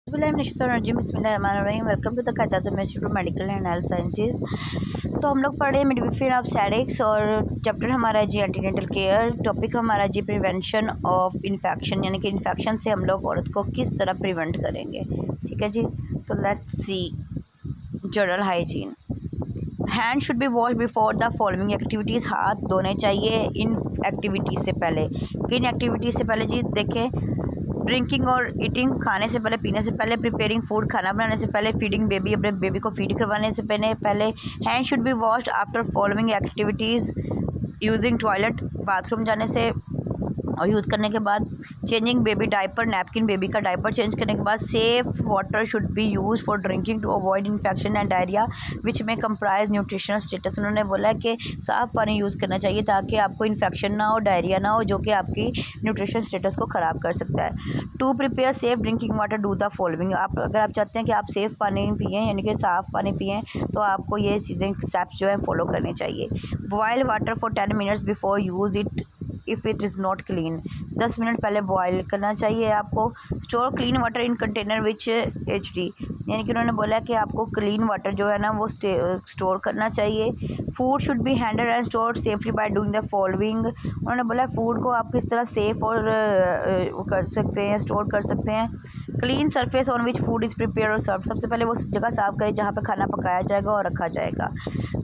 बिस्मिल्लाहिर्रहमानिर्रहीम। Welcome to the कायदा institute of medical and health sciences. तो हम लोग पढ़े मिडवाइफरी ऑफ सैडिक्स और चैप्टर हमारा जी एंटीनेटल केयर। टॉपिक हमारा जी प्रिवेंशन ऑफ इन्फेक्शन, यानी कि इन्फेक्शन से हम लोग औरत को किस तरह प्रिवेंट करेंगे। ठीक है जी, तो let's see. General hygiene, hand should be wash before the following activities. हाथ धोने चाहिए इन एक्टिविटीज़ से पहले। किन एक्टिविटीज़ से पहले जी? देखें, ड्रिंकिंग और ईटिंग, खाने से पहले, पीने से पहले। प्रिपेयरिंग फूड, खाना बनाने से पहले। फीडिंग बेबी, अपने बेबी को फीड करवाने से पहले। Hand should be washed after following activities. Using toilet, bathroom जाने से और यूज़ करने के बाद। Changing baby diaper, napkin, baby का डायपर चेंज करने के बाद। Safe water should be use for drinking to avoid infection and diarrhoea which may comprise nutritional status. उन्होंने बोला कि साफ़ पानी यूज़ करना चाहिए ताकि आपको इन्फेक्शन ना हो, डायरिया ना हो, जो कि आपकी न्यूट्रिशन स्टेटस को ख़राब कर सकता है। To prepare safe drinking water, do the following. अगर आप चाहते हैं कि आप सेफ़ पानी पिएँ, यानी कि साफ़ पानी पिएँ, तो आपको ये चीज़ें, स्टेप्स जो है फॉलो करने चाहिए। Boil water for 10 minutes before use it if it is not clean. 10 minute पहले बॉयल करना चाहिए आपको। Store clean water in container which HD, यानी कि उन्होंने बोला कि आपको क्लीन वाटर जो है ना वो स्टोर करना चाहिए। Food should be handled and stored safely by doing the following. उन्होंने बोला फूड को आप किस तरह सेफ और कर सकते हैं, स्टोर कर सकते हैं। Clean surface on which food is prepare और सर्व। सबसे पहले वो जगह साफ़ करें जहाँ पे खाना पकाया जाएगा और रखा जाएगा।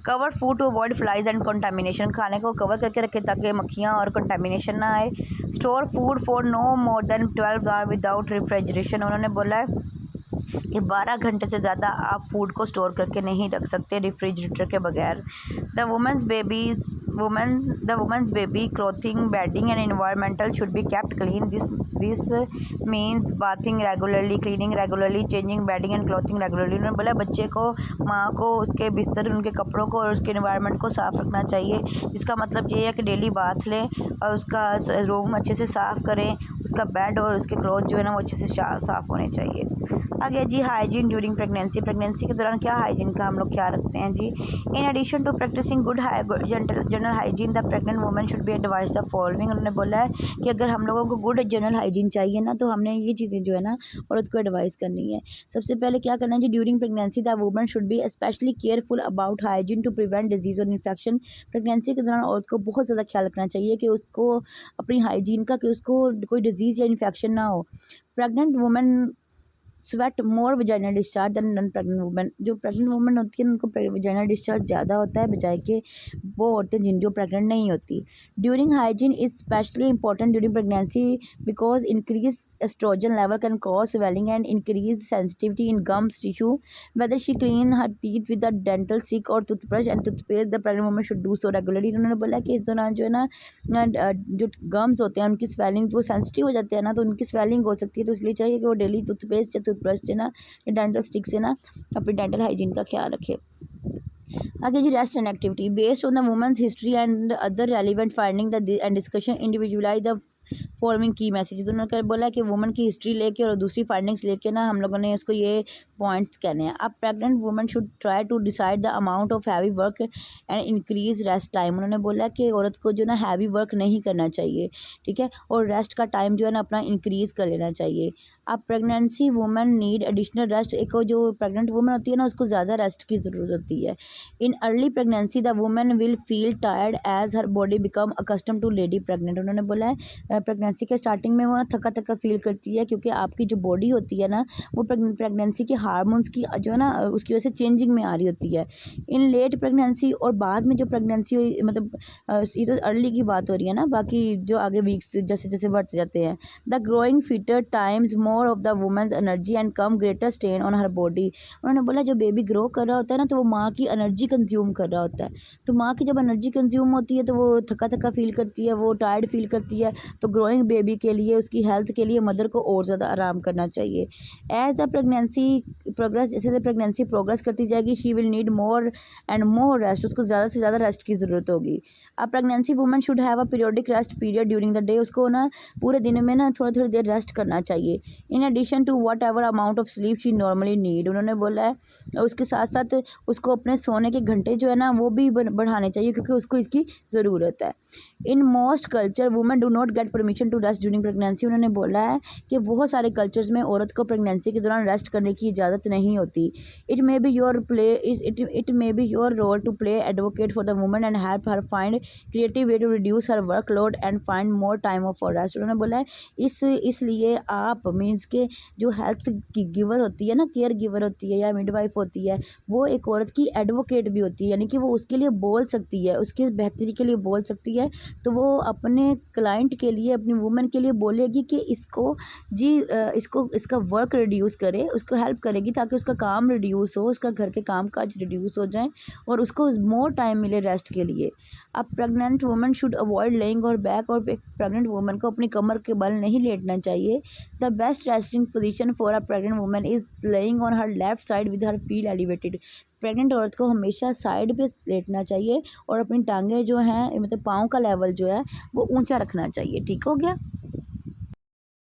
Cover food to avoid flies and contamination, खाने को कवर करके रखें ताकि मक्खियाँ और कंटामिनेशन ना आए। Store food for no more than 12 hour without refrigeration. उन्होंने बोला है कि 12 घंटे से ज़्यादा आप फूड को स्टोर करके नहीं रख सकते रेफ्रिजरेटर के बगैर। The women's baby clothing, bedding and environmental should be kept clean. This means bathing regularly, cleaning regularly, changing bedding and clothing regularly. उन्होंने बोला बच्चे को, माँ को उसके बिस्तर, उनके कपड़ों को और उसके एनवायरनमेंट को साफ़ रखना चाहिए। जिसका मतलब ये है कि डेली बाथ लें और उसका रूम अच्छे से साफ़ करें, उसका बेड और उसके क्लॉथ जो है ना वो अच्छे से साफ़ होने चाहिए। आगे जी, हाइजीन ड्यूरिंग प्रेगनेंसी। प्रेगनेंसी के दौरान क्या हाइजीन का हम लोग ख्याल रखते हैं जी? In addition to practising good general hygiene, the pregnant woman should be advise the following. उन्होंने बोला है कि अगर हम लोगों को गुड जनरल हाइजीन चाहिए ना, तो हमने ये चीज़ें जो है ना औरत को एडवाइस करनी है। सबसे पहले क्या करना है जी? During pregnancy the woman should be specially careful about hygiene to prevent disease और इन्फेक्शन। प्रेगनेंसी के दौरान औरत को बहुत ज़्यादा ख्याल रखना चाहिए कि उसको अपनी हाइजीन का, कि उसको कोई डिजीज़ या इन्फेक्शन ना हो। Pregnant woman sweat more vaginal discharge than non pregnant women. जो प्रेग्नेंट वुमेन होती है उनको वजाइनल डिस्चार्ज ज़्यादा होता है बजाय के वो औरतें जिन जो प्रेग्नेंट नहीं होती। During hygiene is specially important during pregnancy because increase oestrogen level can cause swelling and increase sensitivity in gums tissue. Whether she clean her teeth with the dental sick और toothbrush and toothpaste, the pregnant woman should do so regularly. उन्होंने बोला कि इस दौरान जो है ना जो गम्स होते हैं उनकी स्वेलिंग, वो सेंसिटिव हो जाते हैं ना, तो उनकी स्वेलिंग हो सकती है, तो इसलिए चाहिए कि वो डेली टूथपेस्ट या टूथब्रश से ना या डेंटल स्टिक से ना अपनी डेंटल हाइजीन का ख्याल रखे। आगे जी, rest and activity. Based on the women's history and other relevant finding and discussion individualise the following key message. उन्होंने बोला कि वुमेन की हिस्ट्री लेके और दूसरी फाइंडिंग्स लेके ना हम लोगों ने उसको ये पॉइंट्स कहने हैं। अब pregnant women should try to decide the amount of heavy work and increase rest time. उन्होंने बोला कि औरत को जो ना हैवी वर्क नहीं करना चाहिए, ठीक है, और रेस्ट का टाइम जो है ना अपना इंक्रीज़ कर लेना चाहिए। अब pregnancy women need additional rest. एक जो प्रेग्नेंट वुमेन होती है ना उसको ज़्यादा रेस्ट की ज़रूरत होती है। In early pregnancy the women will feel tired as her body become accustomed to lady pregnant. उन्होंने बोला है प्रेगनेंसी के स्टार्टिंग में वो थका थका फील करती है, क्योंकि आपकी जो बॉडी होती है ना वो प्रेगनेंसी के हार्मोन्स की जो है ना उसकी वजह से चेंजिंग में आ रही होती है। इन लेट प्रेगनेंसी और बाद में जो प्रेगनेंसी हुई, मतलब ये तो अर्ली की बात हो रही है ना, बाकी जो आगे वीक्स जैसे जैसे बढ़ते जाते हैं। The growing fetus times more of the women's energy and come greater strain on her body. उन्होंने बोला जो बेबी ग्रो कर रहा होता है ना तो वो माँ की एनर्जी कंज्यूम कर रहा होता है, तो माँ की जब एनर्जी कंज्यूम होती है तो वो थका थका फील करती है, वो टायर्ड फील करती है। तो ग्रोइंग बेबी के लिए, उसकी हेल्थ के लिए मदर को और ज़्यादा आराम करना चाहिए। एज द प्रेगनेंसी प्रोग्रेस जैसे जैसे प्रेगनेंसी प्रोग्रेस करती जाएगी she will need more and more rest, उसको ज़्यादा से ज़्यादा रेस्ट की ज़रूरत होगी। अब pregnancy woman should have a periodic rest period during the day, उसको ना पूरे दिन में ना थोड़ी थोड़ी देर रेस्ट करना चाहिए। In addition to whatever amount of sleep she normally need, उन्होंने बोला है उसके साथ साथ उसको अपने सोने के घंटे जो है ना वो भी बढ़ाने चाहिए क्योंकि उसको इसकी ज़रूरत है। In most culture women do not get permission to rest during pregnancy, उन्होंने बोला है कि बहुत सारे कल्चर्स में औरत को प्रेगनेंसी के दौरान रेस्ट करने की इजाज़त नहीं होती। It may be your role to play advocate for the woman and help her find creative way to reduce her workload and find more time off for rest. उन्होंने बोला है इसलिए आप मीन्स के जो हेल्थ की गिवर होती है ना, केयर गिवर होती है या मिडवाइफ होती है, वो एक औरत की एडवोकेट भी होती है, यानी कि वो उसके लिए बोल सकती है, उसके बेहतरी के लिए बोल सकती है। तो वो अपने क्लाइंट के लिए, अपनी वुमन के लिए बोलेगी कि इसको इसका वर्क रिड्यूस करे, उसको हेल्प करेगी ताकि उसका काम रिड्यूस हो, उसका घर के काम काज रिड्यूस हो जाए और उसको मोर टाइम मिले रेस्ट के लिए। अब pregnant woman should avoid laying और बैक, और एक प्रेग्नेंट वुमन को अपनी कमर के बल नहीं लेटना चाहिए। The best resting position for a pregnant woman is laying on her left side with her feel elevated. Pregnant औरत को हमेशा साइड पे लेटना चाहिए और अपनी टांगें जो हैं मतलब पाँव का लेवल जो है वो ऊंचा रखना चाहिए। ठीक हो गया।